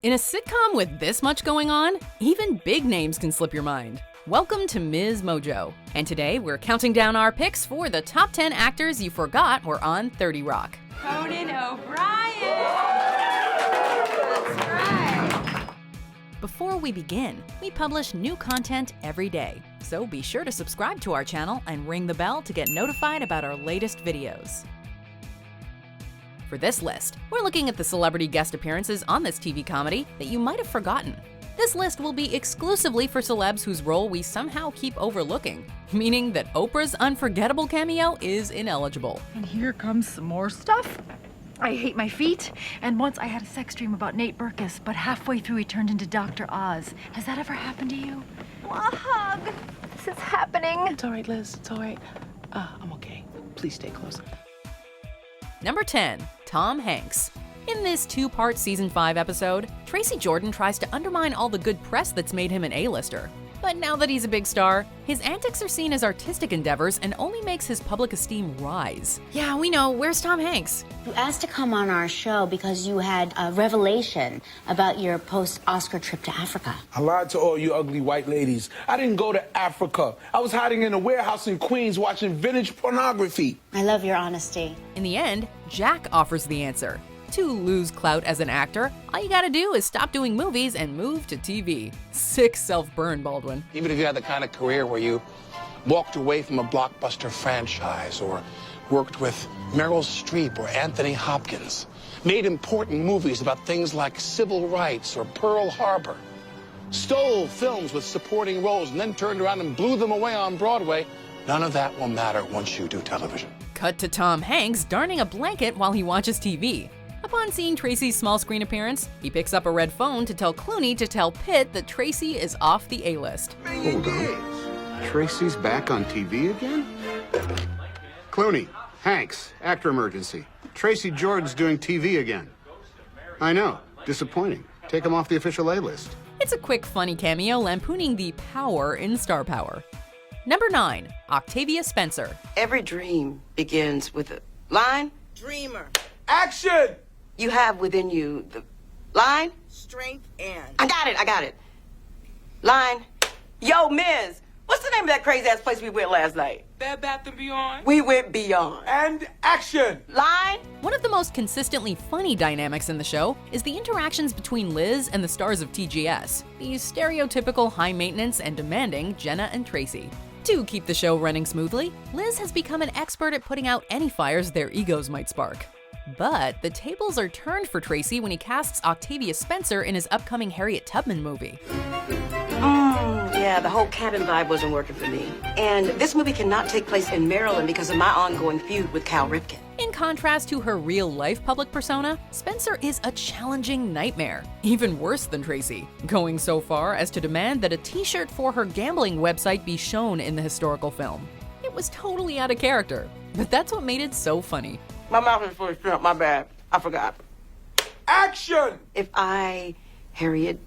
In a sitcom with this much going on, even big names can slip your mind. Welcome to MsMojo, and today we're counting down our picks for the top 10 actors you forgot were on 30 Rock. Conan O'Brien! That's right! Before we begin, we publish new content every day, so be sure to subscribe to our channel and ring the bell to get notified about our latest videos. For this list, we're looking at the celebrity guest appearances on this TV comedy that you might have forgotten. This list will be exclusively for celebs whose role we somehow keep overlooking, meaning that Oprah's unforgettable cameo is ineligible. And here comes some more stuff. I hate my feet, and once I had a sex dream about Nate Berkus, but halfway through he turned into Dr. Oz. Has that ever happened to you? A hug! This is happening. It's all right, Liz. It's all right. I'm okay. Please stay close. Number 10. Tom Hanks. In this two-part Season 5 episode, Tracy Jordan tries to undermine all the good press that's made him an A-lister. But now that he's a big star, his antics are seen as artistic endeavors and only makes his public esteem rise. Yeah, we know, where's Tom Hanks? You asked to come on our show because you had a revelation about your post-Oscar trip to Africa. I lied to all you ugly white ladies. I didn't go to Africa. I was hiding in a warehouse in Queens watching vintage pornography. I love your honesty. In the end, Jack offers the answer. To lose clout as an actor, all you gotta do is stop doing movies and move to TV. Sick self-burn, Baldwin. Even if you had the kind of career where you walked away from a blockbuster franchise or worked with Meryl Streep or Anthony Hopkins, made important movies about things like civil rights or Pearl Harbor, stole films with supporting roles and then turned around and blew them away on Broadway, none of that will matter once you do television. Cut to Tom Hanks darning a blanket while he watches TV. Upon seeing Tracy's small screen appearance, he picks up a red phone to tell Clooney to tell Pitt that Tracy is off the A-list. Hold on. Tracy's back on TV again? Clooney, Hanks, actor emergency. Tracy Jordan's doing TV again. I know. Disappointing. Take him off the official A-list. It's a quick, funny cameo lampooning the power in star power. Number 9. Octavia Spencer. Every dream begins with a line. Dreamer. Action! You have within you the line. Strength and. I got it. Line. Yo, Miz, what's the name of that crazy-ass place we went last night? Bed Bath & Beyond. We went beyond. And action! Line. One of the most consistently funny dynamics in the show is the interactions between Liz and the stars of TGS, the stereotypical high-maintenance and demanding Jenna and Tracy. To keep the show running smoothly, Liz has become an expert at putting out any fires their egos might spark. But the tables are turned for Tracy when he casts Octavia Spencer in his upcoming Harriet Tubman movie. Yeah, the whole cabin vibe wasn't working for me. And this movie cannot take place in Maryland because of my ongoing feud with Cal Ripken. In contrast to her real-life public persona, Spencer is a challenging nightmare, even worse than Tracy, going so far as to demand that a t-shirt for her gambling website be shown in the historical film. It was totally out of character, but that's what made it so funny. My mouth is full of shrimp, my bad. I forgot. Action! If Harriet...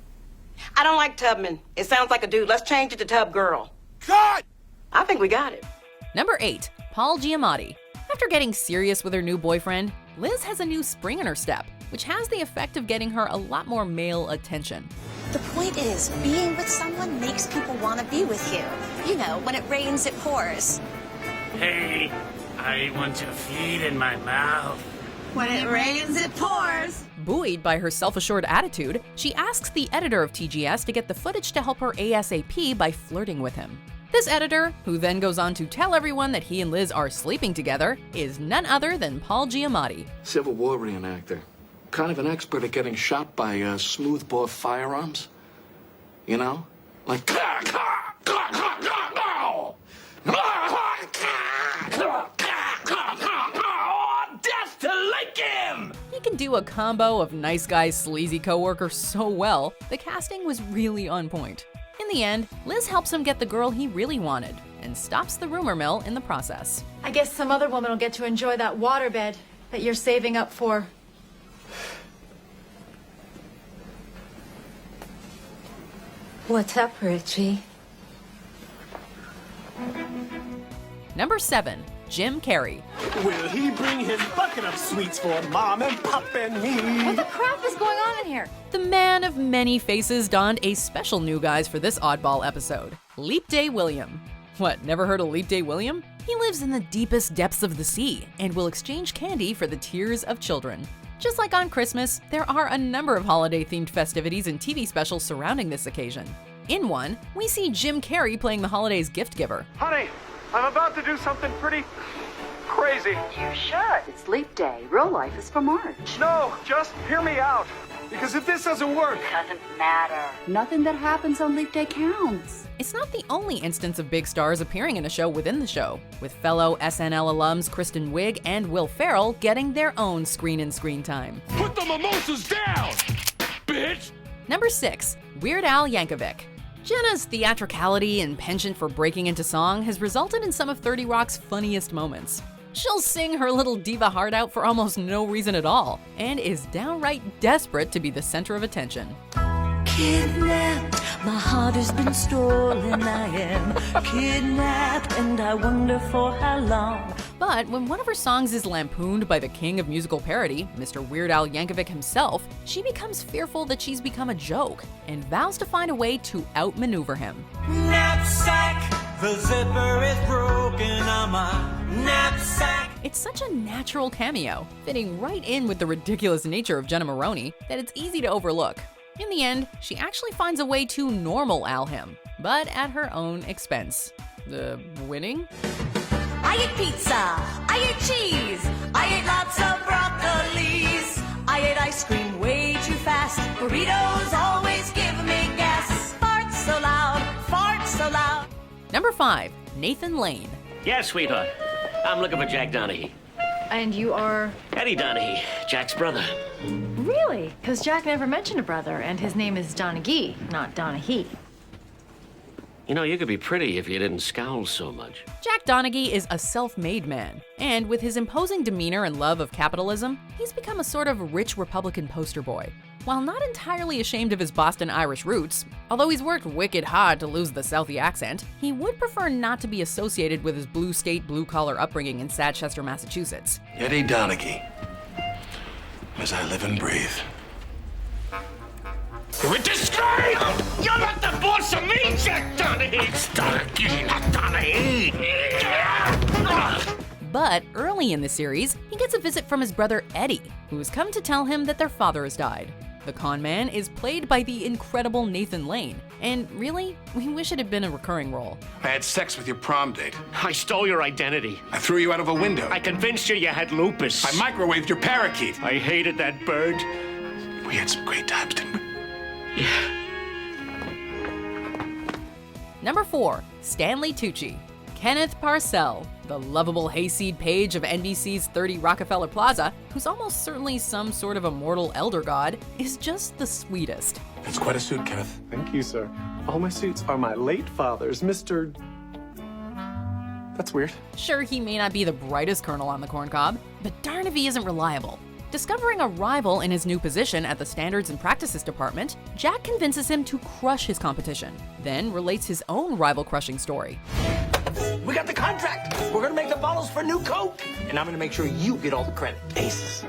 I don't like Tubman. It sounds like a dude. Let's change it to Tub Girl. Cut! I think we got it. Number 8. Paul Giamatti. After getting serious with her new boyfriend, Liz has a new spring in her step, which has the effect of getting her a lot more male attention. The point is, being with someone makes people want to be with you. You know, when it rains, it pours. Hey, I want your feet in my mouth. When it rains, it pours. Buoyed by her self-assured attitude, she asks the editor of TGS to get the footage to help her ASAP by flirting with him. This editor, who then goes on to tell everyone that he and Liz are sleeping together, is none other than Paul Giamatti. Civil War reenactor. Kind of an expert at getting shot by smoothbore firearms. You know? Like... Death to Lincoln! He can do a combo of nice guy, sleazy coworker so well, the casting was really on point. In the end, Liz helps him get the girl he really wanted, and stops the rumor mill in the process. I guess some other woman will get to enjoy that waterbed that you're saving up for. What's up, Richie? Number 7. Jim Carrey. Will he bring his bucket of sweets for Mom and Pop and me? What the crap is going on in here? The man of many faces donned a special new guise for this oddball episode, Leap Day William. What, never heard of Leap Day William? He lives in the deepest depths of the sea and will exchange candy for the tears of children. Just like on Christmas, there are a number of holiday-themed festivities and TV specials surrounding this occasion. In one, we see Jim Carrey playing the holiday's gift giver. Honey, I'm about to do something pretty crazy. You should. It's Leap Day. Real life is for March. No, just hear me out. Because if this doesn't work... Doesn't matter. Nothing that happens on Leap Day counts. It's not the only instance of big stars appearing in a show within the show, with fellow SNL alums Kristen Wiig and Will Ferrell getting their own screen time. Put the mimosas down, bitch! Number 6, Weird Al Yankovic. Jenna's theatricality and penchant for breaking into song has resulted in some of 30 Rock's funniest moments. She'll sing her little diva heart out for almost no reason at all, and is downright desperate to be the center of attention. Kidnapped, my heart has been stolen, I am kidnapped, and I wonder for how long. But when one of her songs is lampooned by the king of musical parody, Mr. Weird Al Yankovic himself, she becomes fearful that she's become a joke, and vows to find a way to outmaneuver him. Knapsack, the zipper is broken on my knapsack. It's such a natural cameo, fitting right in with the ridiculous nature of Jenna Maroney, that it's easy to overlook. In the end, she actually finds a way to normal Al him, but at her own expense. Winning? I ate pizza, I ate cheese, I ate lots of broccolis, I ate ice cream way too fast, burritos always give me gas, fart so loud. Number 5, Nathan Lane. Yeah, sweetheart. I'm looking for Jack Donaghy. And you are? Eddie Donaghy, Jack's brother. Really? Because Jack never mentioned a brother, and his name is Donaghy, not Donaghy. You know, you could be pretty if you didn't scowl so much. Jack Donaghy is a self-made man, and with his imposing demeanor and love of capitalism, he's become a sort of rich Republican poster boy. While not entirely ashamed of his Boston Irish roots, although he's worked wicked hard to lose the Southie accent, he would prefer not to be associated with his blue state, blue-collar upbringing in Sadchester, Massachusetts. Eddie Donaghy. As I live and breathe. You're a disgrace! You're not the boss of me, Jack Donaghy! It's Donaghy, not Donaghy! But early in the series, he gets a visit from his brother Eddie, who's come to tell him that their father has died. The con man is played by the incredible Nathan Lane, and really, we wish it had been a recurring role. I had sex with your prom date. I stole your identity. I threw you out of a window. I convinced you had lupus. I microwaved your parakeet. I hated that bird. We had some great times, didn't we? Yeah. Number 4, Stanley Tucci. Kenneth Parcell, the lovable hayseed page of NBC's 30 Rockefeller Plaza, who's almost certainly some sort of immortal elder god, is just the sweetest. It's quite a suit, Kenneth. Thank you, sir. All my suits are my late father's, Mr. That's weird. Sure, he may not be the brightest kernel on the corncob, but darn if he isn't reliable. Discovering a rival in his new position at the Standards and Practices Department, Jack convinces him to crush his competition, then relates his own rival-crushing story. We got the contract. We're gonna make the bottles for new Coke. And I'm gonna make sure you get all the credit. Aces.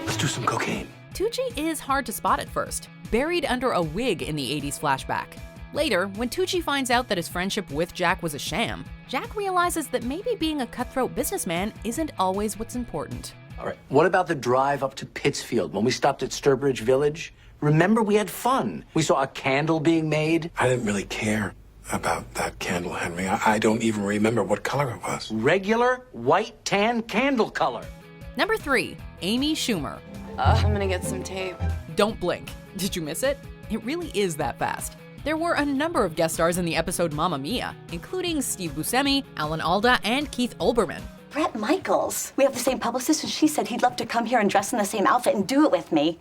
Let's do some cocaine. Tucci is hard to spot at first, buried under a wig in the 80s flashback. Later, when Tucci finds out that his friendship with Jack was a sham, Jack realizes that maybe being a cutthroat businessman isn't always what's important. All right, what about the drive up to Pittsfield when we stopped at Sturbridge Village? Remember, we had fun. We saw a candle being made. I didn't really care about that candle, Henry. I don't even remember what color it was. Regular white tan candle color. Number 3, Amy Schumer. I'm gonna get some tape. Don't blink. Did you miss it? It really is that fast. There were a number of guest stars in the episode Mamma Mia, including Steve Buscemi, Alan Alda, and Keith Olbermann. Bret Michaels. We have the same publicist, and she said he'd love to come here and dress in the same outfit and do it with me.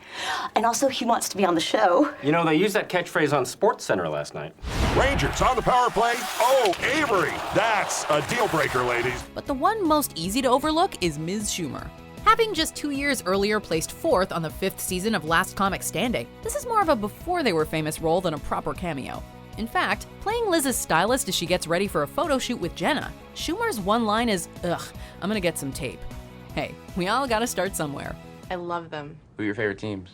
And also, he wants to be on the show. You know, they used that catchphrase on SportsCenter last night. Rangers on the power play. Oh, Avery. That's a deal breaker, ladies. But the one most easy to overlook is Ms. Schumer. Having just 2 years earlier placed 4th on the 5th season of Last Comic Standing, this is more of a before-they-were-famous role than a proper cameo. In fact, playing Liz's stylist as she gets ready for a photo shoot with Jenna, Schumer's one line is, "Ugh, I'm gonna get some tape." Hey, we all gotta start somewhere. I love them. Who are your favorite teams?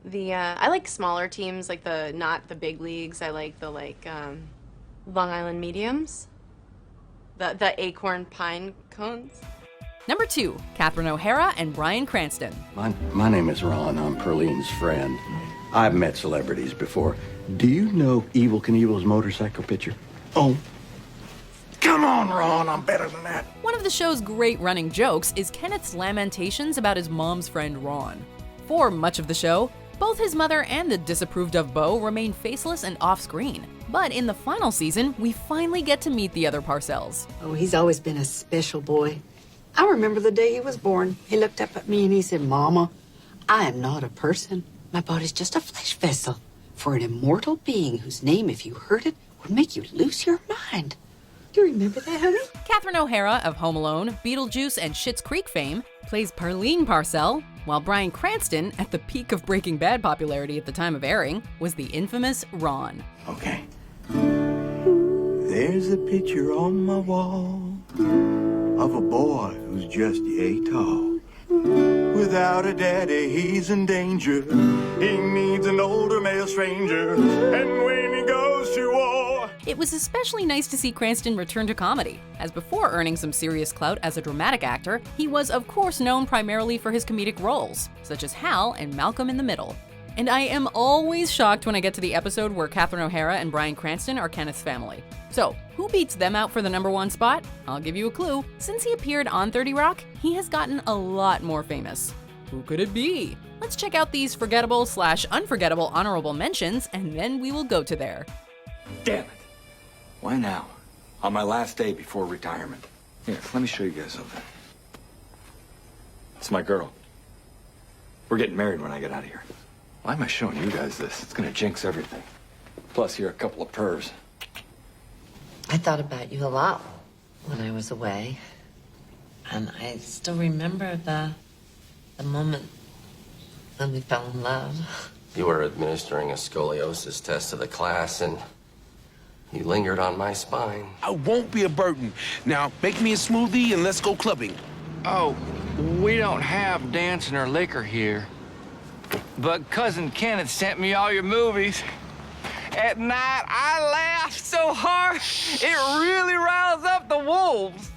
I like smaller teams, like not the big leagues. I like the Long Island mediums. The acorn pine cones. Number 2, Catherine O'Hara and Bryan Cranston. My name is Ron. I'm Perlene's friend. I've met celebrities before. Do you know Evel Knievel's motorcycle picture? Oh. Come on, Ron. I'm better than that. One of the show's great running jokes is Kenneth's lamentations about his mom's friend Ron. For much of the show, both his mother and the disapproved of beau remain faceless and off-screen. But in the final season, we finally get to meet the other Parcells. Oh, he's always been a special boy. I remember the day he was born. He looked up at me and he said, "Mama, I am not a person. My body's just a flesh vessel for an immortal being whose name, if you heard it, would make you lose your mind." Do you remember that, honey? Catherine O'Hara of Home Alone, Beetlejuice, and Schitt's Creek fame plays Perlene Parcell, while Bryan Cranston, at the peak of Breaking Bad popularity at the time of airing, was the infamous Ron. Okay. There's a picture on my wall of a boy who's just yay tall. Without a daddy, he's in danger. He needs an older male stranger. And when he goes to war... It was especially nice to see Cranston return to comedy, as before earning some serious clout as a dramatic actor, he was of course known primarily for his comedic roles, such as Hal and Malcolm in the Middle. And I am always shocked when I get to the episode where Catherine O'Hara and Bryan Cranston are Kenneth's family. So, who beats them out for the #1 spot? I'll give you a clue. Since he appeared on 30 Rock, he has gotten a lot more famous. Who could it be? Let's check out these forgettable/unforgettable honorable mentions, and then we will go to there. Damn it. Why now? On my last day before retirement. Here, let me show you guys something. It's my girl. We're getting married when I get out of here. Why am I showing you guys this? It's gonna jinx everything. Plus, you're a couple of pervs. I thought about you a lot when I was away. And I still remember the moment when we fell in love. You were administering a scoliosis test to the class, and you lingered on my spine. I won't be a burden. Now, make me a smoothie and let's go clubbing. Oh, we don't have dancing or liquor here. But Cousin Kenneth sent me all your movies. At night, I laughed so hard, it really roused up the wolves.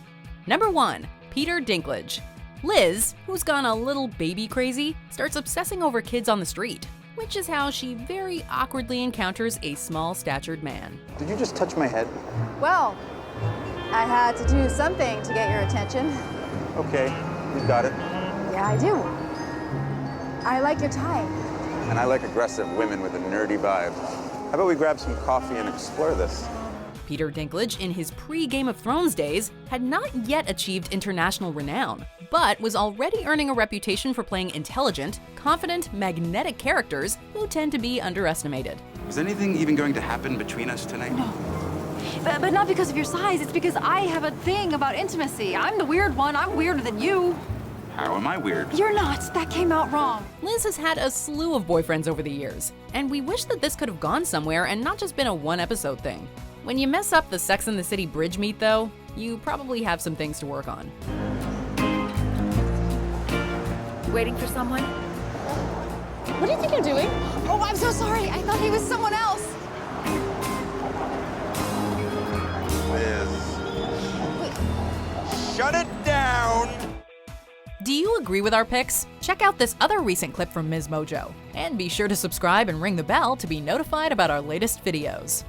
Number 1, Peter Dinklage. Liz, who's gone a little baby crazy, starts obsessing over kids on the street, which is how she very awkwardly encounters a small-statured man. Did you just touch my head? Well, I had to do something to get your attention. Okay, you got it. Yeah, I do. I like your type. And I like aggressive women with a nerdy vibe. How about we grab some coffee and explore this? Peter Dinklage, in his pre-Game of Thrones days, had not yet achieved international renown, but was already earning a reputation for playing intelligent, confident, magnetic characters who tend to be underestimated. Is anything even going to happen between us tonight? No. But not because of your size, it's because I have a thing about intimacy. I'm the weird one, I'm weirder than you. How am I weird? You're not, that came out wrong. Liz has had a slew of boyfriends over the years, and we wish that this could have gone somewhere and not just been a one-episode thing. When you mess up the Sex and the City bridge meet, though, you probably have some things to work on. Waiting for someone? What do you think you're doing? Oh, I'm so sorry. I thought he was someone else. Liz. Shut it down! Do you agree with our picks? Check out this other recent clip from MsMojo. And be sure to subscribe and ring the bell to be notified about our latest videos.